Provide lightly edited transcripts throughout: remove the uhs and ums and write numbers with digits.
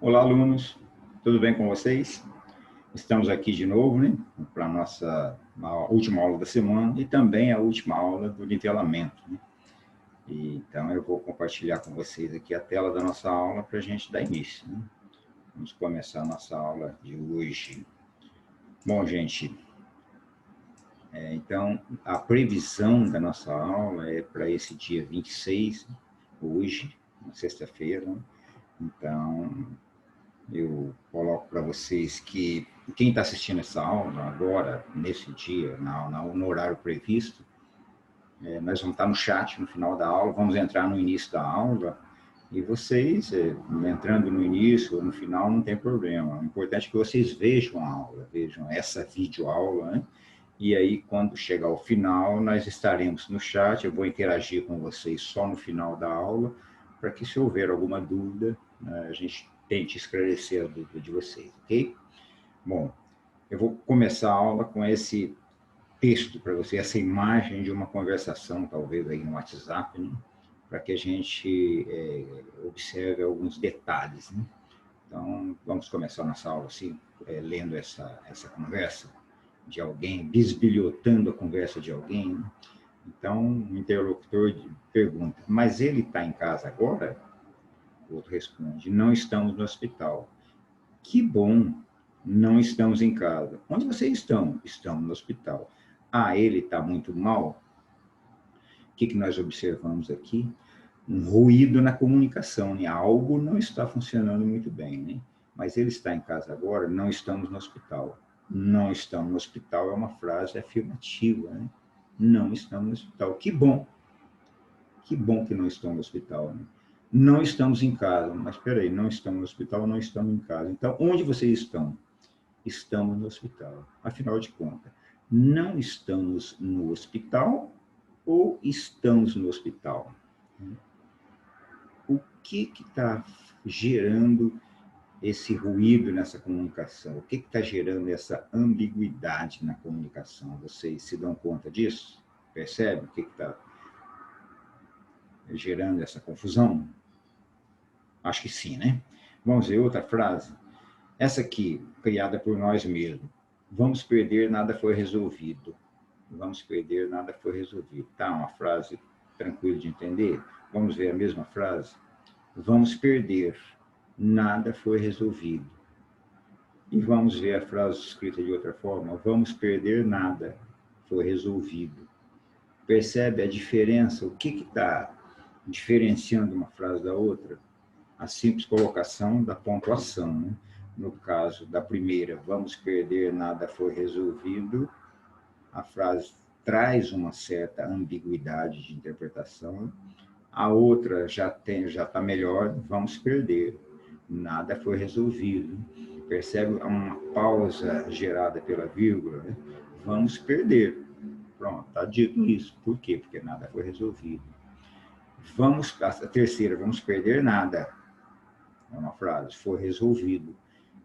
Olá, alunos, tudo bem com vocês? Estamos aqui de novo, né, para a nossa última aula da semana e também a última aula do nivelamento, né? Então, eu vou compartilhar com vocês aqui a tela da nossa aula para a gente dar início, né? Vamos começar a nossa aula de hoje. Bom, gente, então, a previsão da nossa aula é para esse dia 26, hoje, na sexta-feira, né? Então, eu coloco para vocês que quem está assistindo essa aula agora, nesse dia, no horário previsto, nós vamos estar no chat no final da aula, vamos entrar no início da aula, e vocês, entrando no início ou no final, não tem problema. O importante é que vocês vejam a aula, vejam essa videoaula, né? E aí, quando chegar ao final, nós estaremos no chat, eu vou interagir com vocês só no final da aula, para que, se houver alguma dúvida, a gente tente esclarecer a dúvida de vocês, ok? Bom, eu vou começar a aula com esse texto para você, essa imagem de uma conversação, talvez aí no WhatsApp, né? Para que a gente observe alguns detalhes, né? Então, vamos começar nossa aula assim, lendo essa conversa de alguém, bisbilhotando a conversa de alguém, né? Então, o interlocutor pergunta, mas ele está em casa agora? O outro responde, não estamos no hospital. Que bom, não estamos em casa. Onde vocês estão? Estamos no hospital. Ah, ele está muito mal? O que nós observamos aqui? Um ruído na comunicação, né? Algo não está funcionando muito bem, né? Mas ele está em casa agora? Não estamos no hospital. Não estamos no hospital é uma frase afirmativa, né? Não estamos no hospital. Que bom que não estão no hospital, né? Não estamos em casa, mas espera aí, não estamos no hospital, não estamos em casa. Então, onde vocês estão? Estamos no hospital. Afinal de contas, não estamos no hospital ou estamos no hospital? O que está gerando esse ruído nessa comunicação? O que está gerando essa ambiguidade na comunicação? Vocês se dão conta disso? Percebem o que está gerando essa confusão? Acho que sim, né? Vamos ver outra frase. Essa aqui, criada por nós mesmos. Vamos perder, nada foi resolvido. Vamos perder, nada foi resolvido. Tá, uma frase tranquila de entender? Vamos ver a mesma frase? Vamos perder, nada foi resolvido. E vamos ver a frase escrita de outra forma? Vamos perder, nada foi resolvido. Percebe a diferença? O que está diferenciando uma frase da outra? A simples colocação da pontuação, né? No caso da primeira, vamos perder, nada foi resolvido, a frase traz uma certa ambiguidade de interpretação. A outra já está melhor, vamos perder, nada foi resolvido. Percebe uma pausa gerada pela vírgula, né? Vamos perder. Pronto, está dito isso. Por quê? Porque nada foi resolvido. A terceira, vamos perder nada. É uma frase, foi resolvido.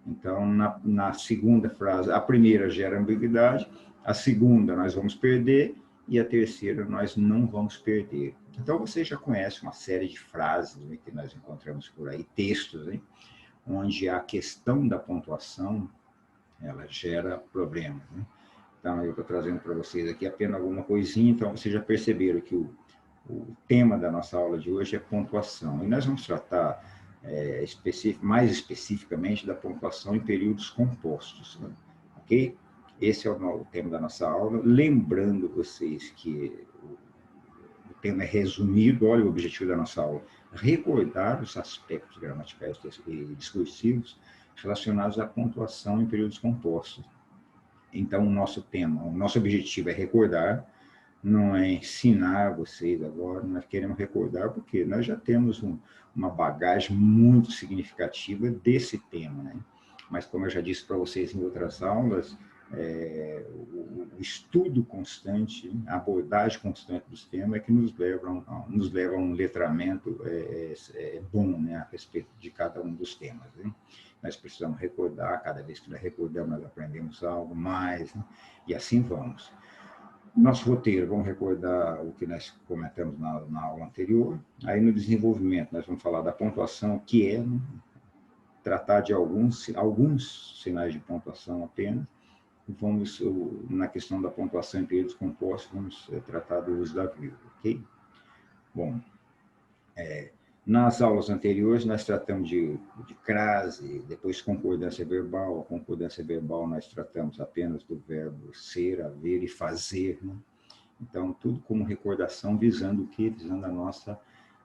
Então, na segunda frase, a primeira gera ambiguidade, a segunda nós vamos perder e a terceira nós não vamos perder. Então, você já conhece uma série de frases, né, que nós encontramos por aí, textos, né, onde a questão da pontuação, ela gera problemas, né? Então, eu estou trazendo para vocês aqui apenas alguma coisinha, então vocês já perceberam que o tema da nossa aula de hoje é pontuação. E nós vamos tratar mais especificamente da pontuação em períodos compostos, né? Ok? Esse é o tema da nossa aula. Lembrando vocês que o tema é resumido, olha o objetivo da nossa aula, recordar os aspectos gramaticais e discursivos relacionados à pontuação em períodos compostos. Então, o nosso objetivo é recordar, não é ensinar vocês agora, nós queremos recordar, porque nós já temos uma bagagem muito significativa desse tema, né? Mas, como eu já disse para vocês em outras aulas, o estudo constante, a abordagem constante dos temas é que nos leva a um letramento bom, né, a respeito de cada um dos temas, né? Nós precisamos recordar, cada vez que nós recordamos, nós aprendemos algo mais, né? E assim vamos. Nosso roteiro, vamos recordar o que nós comentamos na aula anterior. Aí, no desenvolvimento, nós vamos falar da pontuação, o que é, né? tratar de alguns sinais de pontuação apenas. Vamos, na questão da pontuação em períodos compostos, vamos tratar do uso da vírgula, ok? Bom, nas aulas anteriores nós tratamos de crase, depois concordância verbal. A concordância verbal nós tratamos apenas do verbo ser, haver e fazer, né? Então, tudo como recordação, visando o quê? Visando a nossa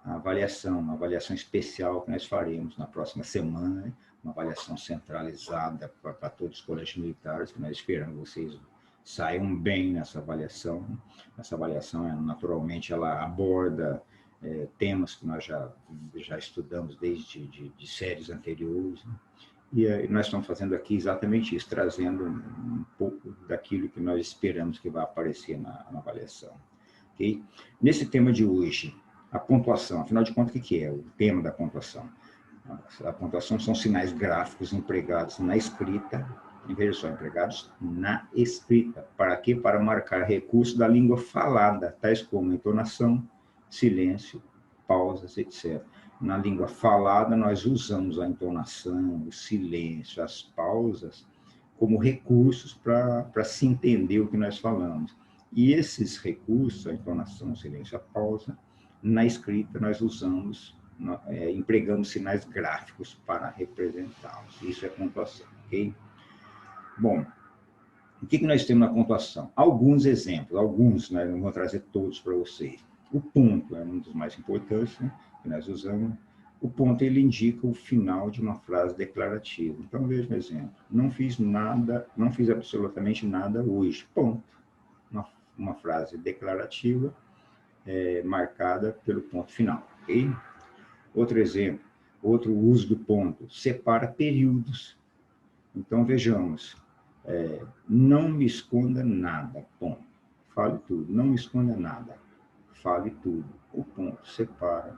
avaliação, uma avaliação especial que nós faremos na próxima semana, né? Uma avaliação centralizada para todos os colégios militares, que nós esperamos vocês saiam bem nessa avaliação. Essa avaliação, naturalmente, ela aborda temas que nós já estudamos desde de séries anteriores, né? E nós estamos fazendo aqui exatamente isso, trazendo um pouco daquilo que nós esperamos que vai aparecer na avaliação. Okay? Nesse tema de hoje, a pontuação, afinal de contas, o que é o tema da pontuação? A pontuação são sinais gráficos empregados na escrita, veja só, empregados na escrita. Para quê? Para marcar recursos da língua falada, tais como entonação, silêncio, pausas, etc. Na língua falada, nós usamos a entonação, o silêncio, as pausas, como recursos para se entender o que nós falamos. E esses recursos, a entonação, o silêncio, a pausa, na escrita nós usamos, empregamos sinais gráficos para representá-los. Isso é pontuação, ok? Bom, o que nós temos na pontuação? Alguns exemplos, né? Não vou trazer todos para vocês. O ponto é um dos mais importantes, né, que nós usamos. O ponto, ele indica o final de uma frase declarativa. Então, veja um exemplo. Não fiz nada, não fiz absolutamente nada hoje. Ponto. Uma frase declarativa marcada pelo ponto final. Ok? Outro exemplo, outro uso do ponto, separa períodos. Então, vejamos. Não me esconda nada, ponto. Fale tudo. Não me esconda nada. Fale tudo. O ponto separa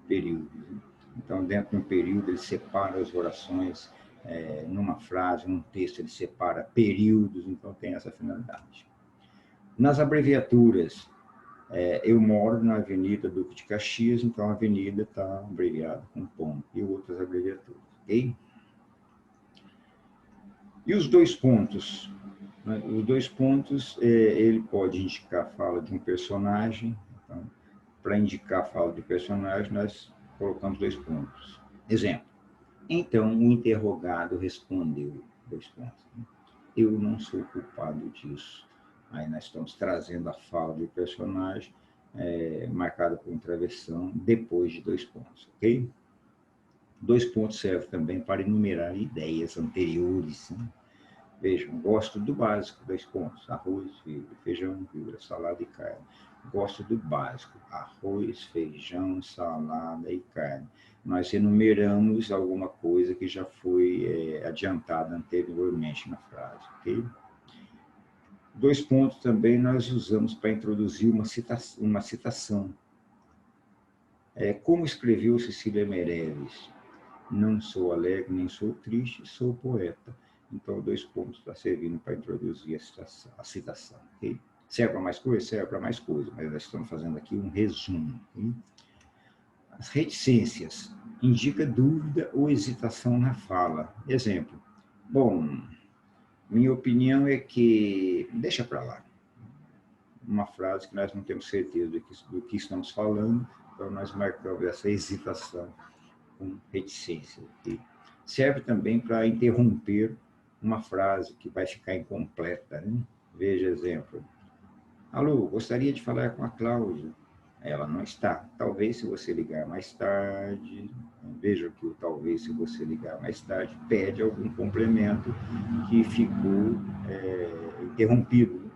períodos. Então, dentro de um período, ele separa as orações, numa frase, num texto, ele separa períodos, então tem essa finalidade. Nas abreviaturas, eu moro na Avenida Duque de Caxias, então a avenida está abreviada com ponto, e outras abreviaturas, ok? E os dois pontos? Né? Os dois pontos, ele pode indicar a fala de um personagem. Então, para indicar a fala de personagem, nós colocamos dois pontos. Exemplo. Então, o interrogado respondeu, dois pontos. Eu não sou culpado disso. Aí nós estamos trazendo a fala do personagem, marcada por travessão, depois de dois pontos, ok? Dois pontos servem também para enumerar ideias anteriores, né? Vejam, gosto do básico, dois pontos, arroz, feijão, salada e carne. Gosto do básico, arroz, feijão, salada e carne. Nós enumeramos alguma coisa que já foi adiantada anteriormente na frase, ok? Dois pontos também nós usamos para introduzir uma citação. Como escreveu Cecília Meirelles? Não sou alegre, nem sou triste, sou poeta. Então, dois pontos está servindo para introduzir a citação. Okay? Serve para mais coisa? Serve para mais coisa, mas nós estamos fazendo aqui um resumo. Okay? As reticências indica dúvida ou hesitação na fala. Exemplo. Bom, minha opinião é que... Deixa para lá. Uma frase que nós não temos certeza do que estamos falando, então nós marcamos essa hesitação com reticência. Okay? Serve também para interromper uma frase que vai ficar incompleta, né? Veja exemplo. Alô, gostaria de falar com a Cláudia. Ela não está. Talvez se você ligar mais tarde. Veja que o talvez se você ligar mais tarde pede algum complemento que ficou interrompido,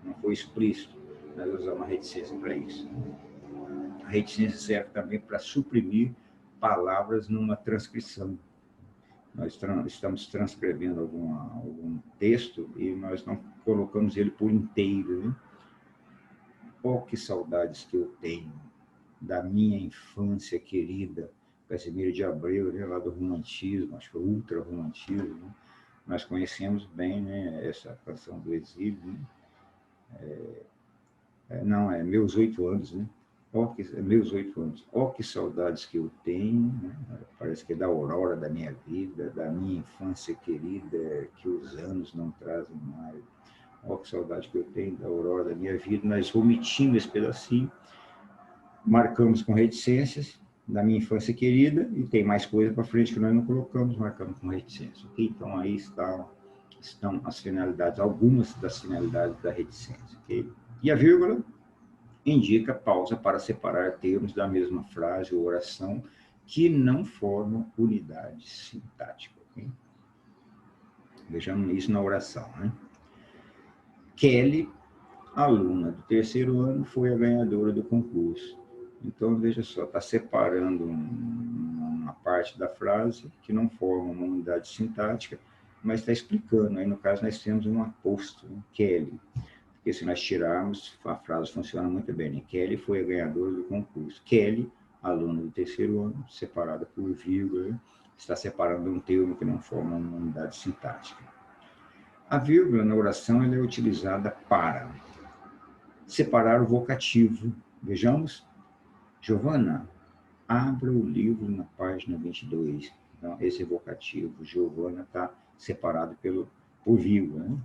não foi explícito. Nós usamos a reticência para isso. A reticência serve também para suprimir palavras numa transcrição. Nós estamos transcrevendo algum texto e nós não colocamos ele por inteiro, né? Oh, que saudades que eu tenho da minha infância querida, Casimiro de Abreu, né, lá do romantismo, acho que foi ultra-romantismo, né? Nós conhecemos bem, né, essa canção do exílio, né? Não, Meus 8 anos, né? Ó, meus 8 anos. Ó, que saudades que eu tenho, né? Parece que é da aurora da minha vida, da minha infância querida, que os anos não trazem mais. Ó, que saudade que eu tenho da aurora da minha vida. Nós omitimos esse pedacinho, marcamos com reticências da minha infância querida, e tem mais coisa para frente que nós não colocamos, marcamos com reticência. Okay? Então, aí estão as finalidades, algumas das finalidades da reticência. Okay? E a vírgula indica pausa para separar termos da mesma frase ou oração que não formam unidade sintática. Okay? Vejamos isso na oração. Né? Kelly, aluna do 3º ano, foi a ganhadora do concurso. Então, veja só, está separando uma parte da frase que não forma uma unidade sintática, mas está explicando. Aí, no caso, nós temos um apóstrofo, Kelly. Porque se nós tirarmos, a frase funciona muito bem. Né? Kelly foi a ganhadora do concurso. Kelly, aluna do 3º ano, separada por vírgula, está separando um termo que não forma uma unidade sintática. A vírgula na oração ela é utilizada para separar o vocativo. Vejamos. Giovana, abra o livro na página 22. Então, esse vocativo, Giovana, está separado por vírgula. Né?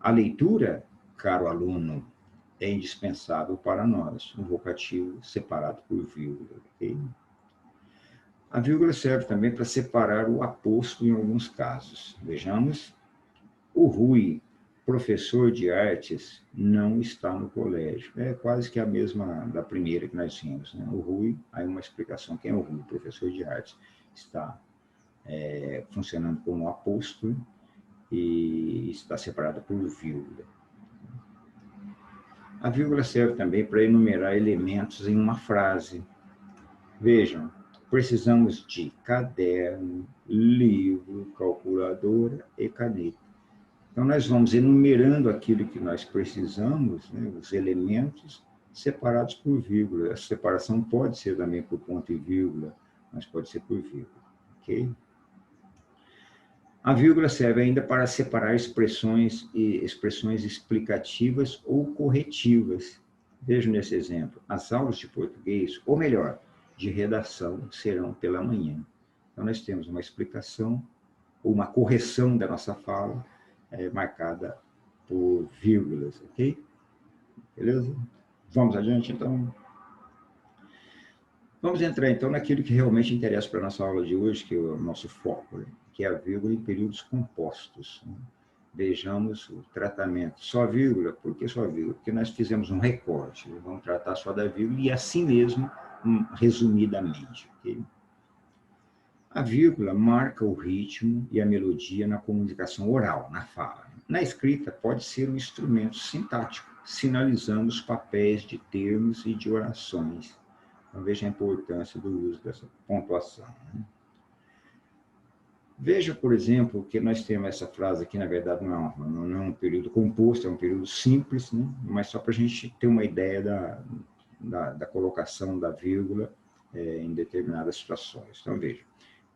A leitura, caro aluno, é indispensável para nós. Um vocativo separado por vírgula. Okay? A vírgula serve também para separar o aposto em alguns casos. Vejamos. O Rui, professor de artes, não está no colégio. É quase que a mesma da primeira que nós tínhamos. Né? O Rui, aí uma explicação. Quem é o Rui? Professor de artes. Está funcionando como apóstolo e está separado por vírgula. A vírgula serve também para enumerar elementos em uma frase. Vejam, precisamos de caderno, livro, calculadora e caneta. Então, nós vamos enumerando aquilo que nós precisamos, né, os elementos, separados por vírgula. Essa separação pode ser também por ponto e vírgula, mas pode ser por vírgula. Okay? A vírgula serve ainda para separar expressões explicativas ou corretivas. Vejam nesse exemplo. As aulas de português, ou melhor, de redação, serão pela manhã. Então, nós temos uma explicação ou uma correção da nossa fala, marcada por vírgulas, ok? Beleza? Vamos adiante, então. Vamos entrar, então, naquilo que realmente interessa para a nossa aula de hoje, que é o nosso foco, né? Que é a vírgula em períodos compostos. Né? Vejamos o tratamento. Só vírgula? Por que só vírgula? Porque nós fizemos um recorte. Vamos tratar só da vírgula e assim mesmo, resumidamente, ok? A vírgula marca o ritmo e a melodia na comunicação oral, na fala. Na escrita, pode ser um instrumento sintático, sinalizando os papéis de termos e de orações. Então, veja a importância do uso dessa pontuação. Né? Veja, por exemplo, que nós temos essa frase aqui, na verdade, não é um período composto, é um período simples, né? Mas só para a gente ter uma ideia da colocação da vírgula em determinadas situações. Então, veja.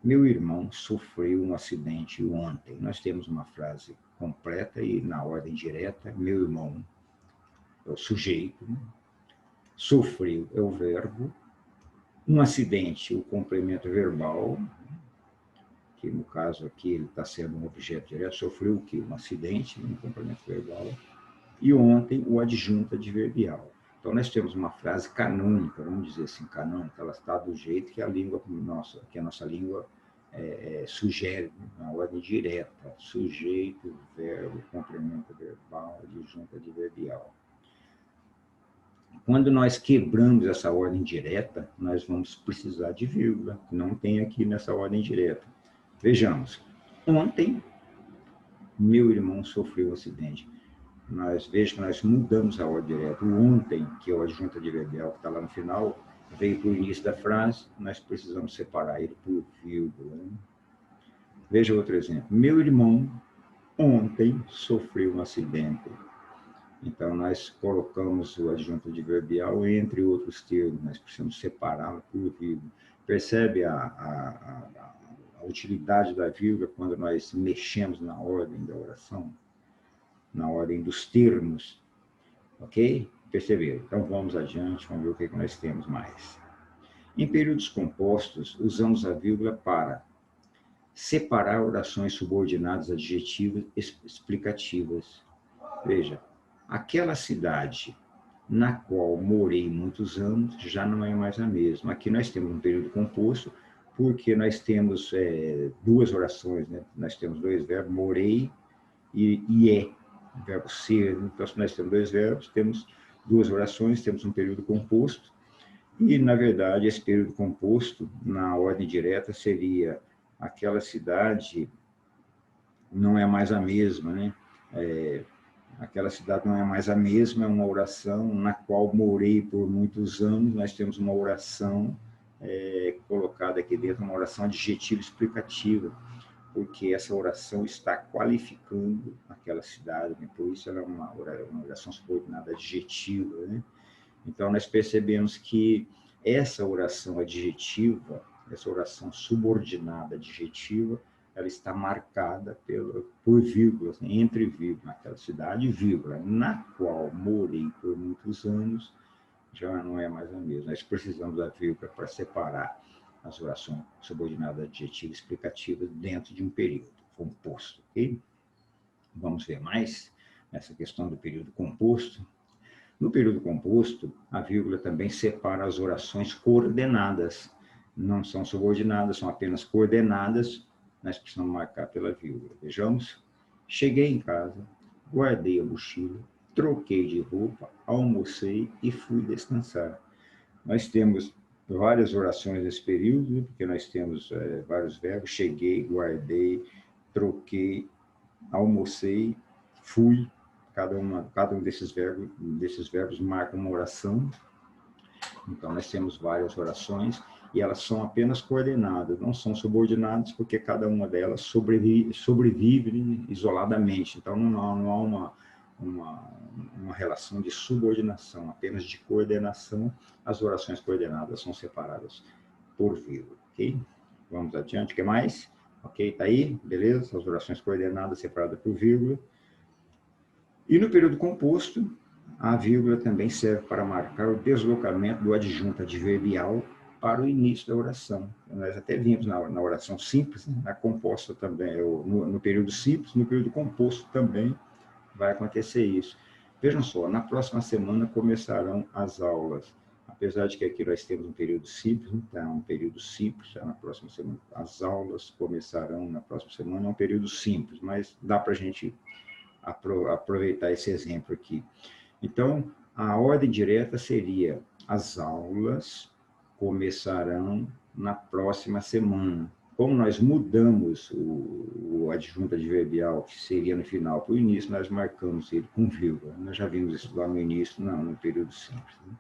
Meu irmão sofreu um acidente ontem. Nós temos uma frase completa e na ordem direta. Meu irmão é o sujeito. Né? Sofreu é o verbo. Um acidente, o complemento verbal, que no caso aqui ele está sendo um objeto direto. Sofreu o quê? Um acidente, um complemento verbal. E ontem, o adjunto adverbial. Então, nós temos uma frase canônica, vamos dizer assim, canônica, ela está do jeito que a nossa língua sugere, na ordem direta, sujeito, verbo, complemento verbal, adjunto adverbial. Quando nós quebramos essa ordem direta, nós vamos precisar de vírgula, que não tem aqui nessa ordem direta. Vejamos, ontem, meu irmão sofreu um acidente. Veja que nós mudamos a ordem direta. O ontem, que é o adjunto adverbial que está lá no final, veio para o início da frase, nós precisamos separar ele por vírgula. Né? Veja outro exemplo. Meu irmão ontem sofreu um acidente. Então, nós colocamos o adjunto adverbial entre outros termos, nós precisamos separá-lo por vírgula. Percebe a utilidade da vírgula quando nós mexemos na ordem da oração? Na ordem dos termos, ok? Perceberam? Então, vamos adiante, vamos ver o que nós temos mais. Em períodos compostos, usamos a vírgula para separar orações subordinadas adjetivas explicativas. Veja, aquela cidade na qual morei muitos anos já não é mais a mesma. Aqui nós temos um período composto, porque nós temos duas orações, né? Nós temos dois verbos, morei e é, o verbo ser. Então, se nós temos dois verbos, temos duas orações, temos um período composto, e, na verdade, esse período composto, na ordem direta, seria aquela cidade não é mais a mesma, né? Aquela cidade não é mais a mesma, é uma oração na qual morei por muitos anos. Nós temos uma oração colocada aqui dentro, uma oração adjetiva explicativa, porque essa oração está qualificando aquela cidade, né? Por isso ela é uma oração subordinada adjetiva, né? Então, nós percebemos que essa oração adjetiva, essa oração subordinada adjetiva, ela está marcada por vírgulas, né? Entre vírgulas, naquela cidade, vírgula, na qual morei por muitos anos, já não é mais a mesma. Nós precisamos da vírgula para separar as orações subordinadas adjetivas explicativas dentro de um período composto, ok? Vamos ver mais essa questão do período composto. No período composto, a vírgula também separa as orações coordenadas. Não são subordinadas, são apenas coordenadas. Nós precisamos marcar pela vírgula. Vejamos. Cheguei em casa, guardei a mochila, troquei de roupa, almocei e fui descansar. Nós temos várias orações nesse período, porque nós temos vários verbos. Cheguei, guardei, troquei, almocei, fui. Cada um desses verbos marca uma oração. Então, nós temos várias orações e elas são apenas coordenadas, não são subordinadas, porque cada uma delas sobrevive isoladamente. Então, não há uma relação de subordinação, apenas de coordenação. As orações coordenadas são separadas por vírgula, ok? Vamos adiante, o que mais? Ok, tá aí, beleza? As orações coordenadas separadas por vírgula. E no período composto, a vírgula também serve para marcar o deslocamento do adjunto adverbial para o início da oração. Nós até vimos na oração simples, né? Na composta também, no período simples, no período composto também vai acontecer isso. Vejam só, na próxima semana começarão as aulas. Apesar de que aqui nós temos um período simples, então, um período simples, na próxima semana. As aulas começarão na próxima semana, é um período simples, mas dá para a gente aproveitar esse exemplo aqui. Então, a ordem direta seria: as aulas começarão na próxima semana. Como nós mudamos o adjunto adverbial, que seria no final para o início, nós marcamos ele com vírgula. Nós já vimos isso lá no início, no período simples, né?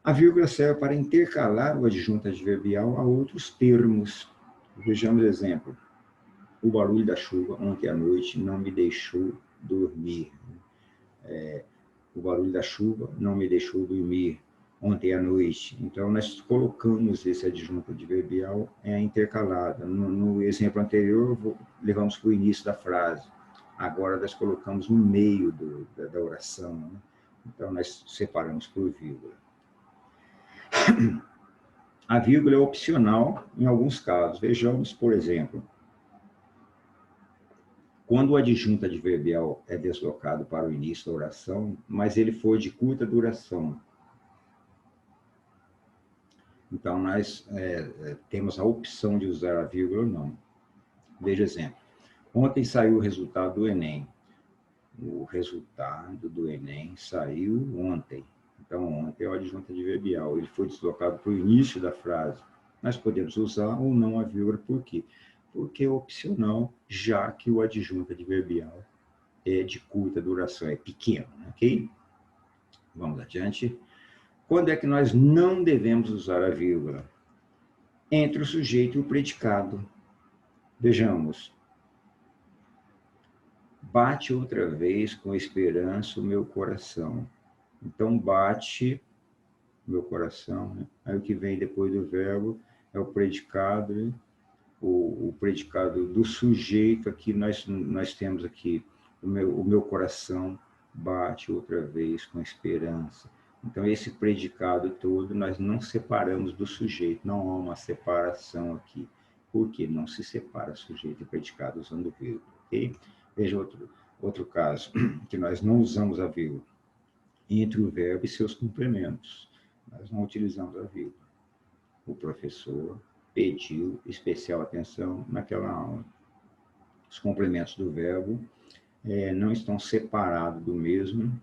A vírgula serve para intercalar o adjunto adverbial a outros termos. Vejamos exemplo. O barulho da chuva ontem à noite não me deixou dormir. O barulho da chuva não me deixou dormir ontem à noite. Então, nós colocamos esse adjunto adverbial intercalado. No exemplo anterior, levamos para o início da frase. Agora, nós colocamos no meio da oração, né? Então, nós separamos por vírgula. A vírgula é opcional em alguns casos. Vejamos, por exemplo, quando o adjunto adverbial é deslocado para o início da oração, mas ele for de curta duração. Então, nós temos a opção de usar a vírgula ou não. Veja exemplo. Ontem saiu o resultado do Enem. O resultado do Enem saiu ontem. Então, ontem é o adjunto adverbial. Ele foi deslocado para o início da frase. Nós podemos usar ou não a vírgula, por quê? Porque é opcional, já que o adjunto adverbial é de curta duração, é pequeno, ok? Vamos adiante. Quando é que nós não devemos usar a vírgula? Entre o sujeito e o predicado. Vejamos. Bate outra vez com esperança o meu coração. Então, bate meu coração, né? Aí o que vem depois do verbo é o predicado, né? O predicado do sujeito. Aqui nós temos aqui o meu coração bate outra vez com esperança. Então, esse predicado todo, nós não separamos do sujeito, não há uma separação aqui. Por que não se separa sujeito e predicado usando vírgula, ok? Veja outro caso, que nós não usamos a vírgula entre o verbo e seus complementos. Nós não utilizamos a vírgula. O professor pediu especial atenção naquela aula. Os complementos do verbo não estão separados do mesmo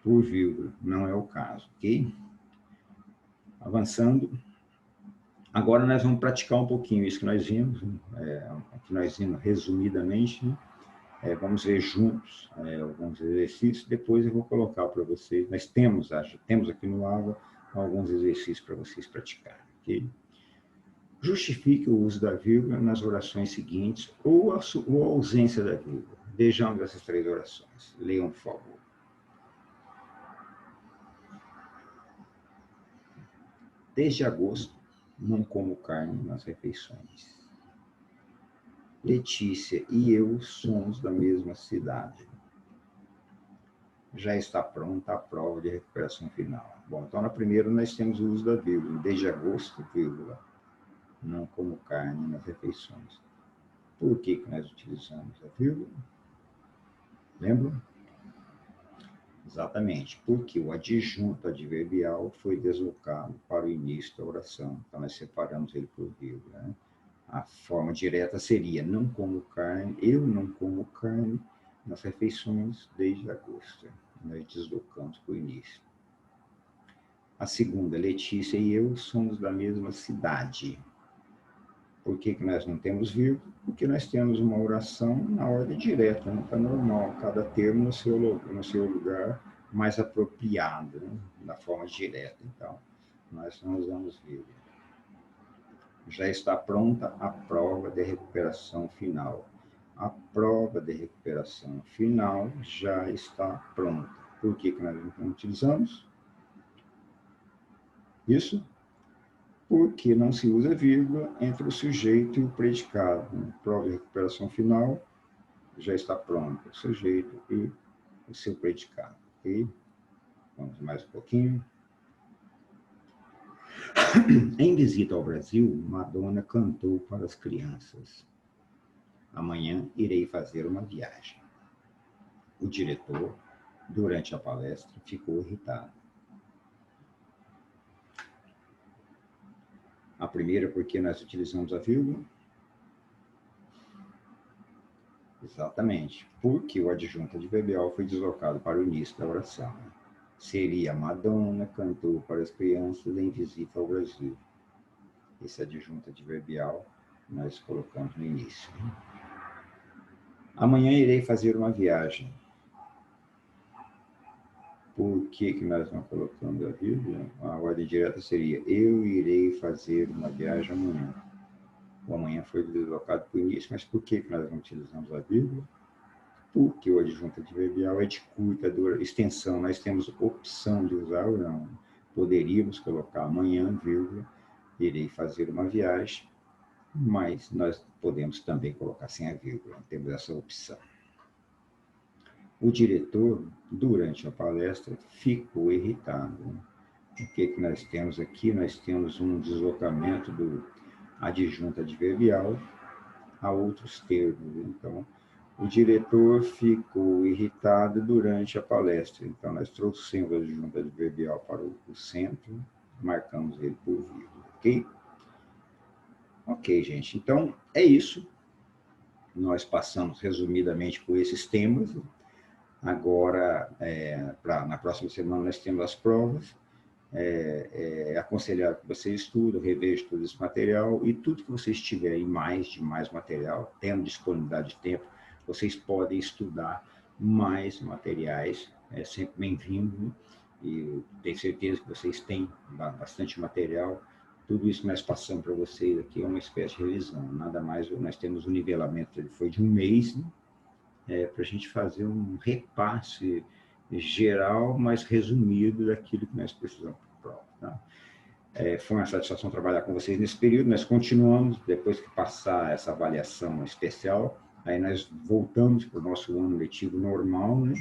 por vírgula, não é o caso, ok? Avançando, agora nós vamos praticar um pouquinho isso que nós vimos, resumidamente, né? Vamos ver juntos alguns exercícios, depois eu vou colocar para vocês, nós temos aqui no aula alguns exercícios para vocês praticarem, ok? Justifique o uso da vírgula nas orações seguintes ou a ausência da vírgula. Vejamos essas 3 orações. Leiam, por favor. Desde agosto, não como carne nas refeições. Letícia e eu somos da mesma cidade. Já está pronta a prova de recuperação final. Bom, então na primeira nós temos o uso da vírgula. Desde agosto, vírgula, não como carne nas refeições. Por que nós utilizamos a vírgula? Lembram? Exatamente, porque o adjunto adverbial foi deslocado para o início da oração. Então nós separamos ele por vírgula, né? A forma direta seria, não como carne, eu não como carne nas refeições desde agosto. Nós deslocamos para o início. A segunda, Letícia e eu somos da mesma cidade. Por que nós não temos vírgula? Porque nós temos uma oração na ordem direta, não está normal, cada termo no seu lugar mais apropriado, né? Na forma direta. Então, nós não usamos vírgula. Já está pronta a prova de recuperação final. A prova de recuperação final já está pronta. Por que nós não utilizamos isso? Porque não se usa vírgula entre o sujeito e o predicado. A prova de recuperação final já está pronta, o sujeito e o seu predicado. Ok? Vamos mais um pouquinho. Em visita ao Brasil, Madonna cantou para as crianças. Amanhã irei fazer uma viagem. O diretor, durante a palestra, ficou irritado. A primeira, porque nós utilizamos a vírgula. Exatamente, porque o adjunto adverbial foi deslocado para o início da oração. Seria Madonna cantou para as crianças em visita ao Brasil. Esse adjunto adverbial nós colocamos no início. Amanhã irei fazer uma viagem. Por que nós não colocamos a vírgula? A ordem direta seria eu irei fazer uma viagem amanhã. O amanhã foi deslocado para o início, mas por que nós não utilizamos a vírgula? Porque o adjunto adverbial é de curta extensão, nós temos opção de usar ou não. Poderíamos colocar amanhã, vírgula, irei fazer uma viagem, mas nós podemos também colocar sem a vírgula, temos essa opção. O diretor, durante a palestra, ficou irritado. O que nós temos aqui? Nós temos um deslocamento do adjunto adverbial a outros termos. Então, o diretor ficou irritado durante a palestra. Então, nós trouxemos o adjunto adverbial para o centro, marcamos ele por vírgula, ok? Ok, gente. Então, é isso. Nós passamos resumidamente por esses temas. Agora, na próxima semana, nós temos as provas. É aconselhável que você estude, reveja todo esse material e tudo que vocês tiverem de mais material, tendo disponibilidade de tempo, vocês podem estudar mais materiais, é sempre bem-vindo, né? E tenho certeza que vocês têm bastante material. Tudo isso que nós passamos para vocês aqui é uma espécie de revisão, nada mais, nós temos um nivelamento, ele foi de um mês, né? Para a gente fazer um repasse geral, mas resumido daquilo que nós precisamos para a prova. Tá? Foi uma satisfação trabalhar com vocês nesse período, nós continuamos, depois que passar essa avaliação especial, aí nós voltamos para o nosso ano letivo normal, né?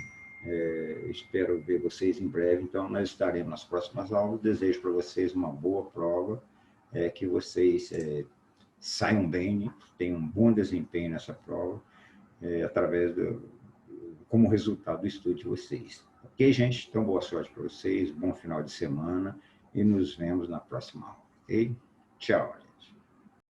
Espero ver vocês em breve. Então, nós estaremos nas próximas aulas. Desejo para vocês uma boa prova, que vocês saiam bem, né? Tenham um bom desempenho nessa prova, como resultado do estudo de vocês. Ok, gente? Então, boa sorte para vocês, bom final de semana e nos vemos na próxima aula. Ok? Tchau.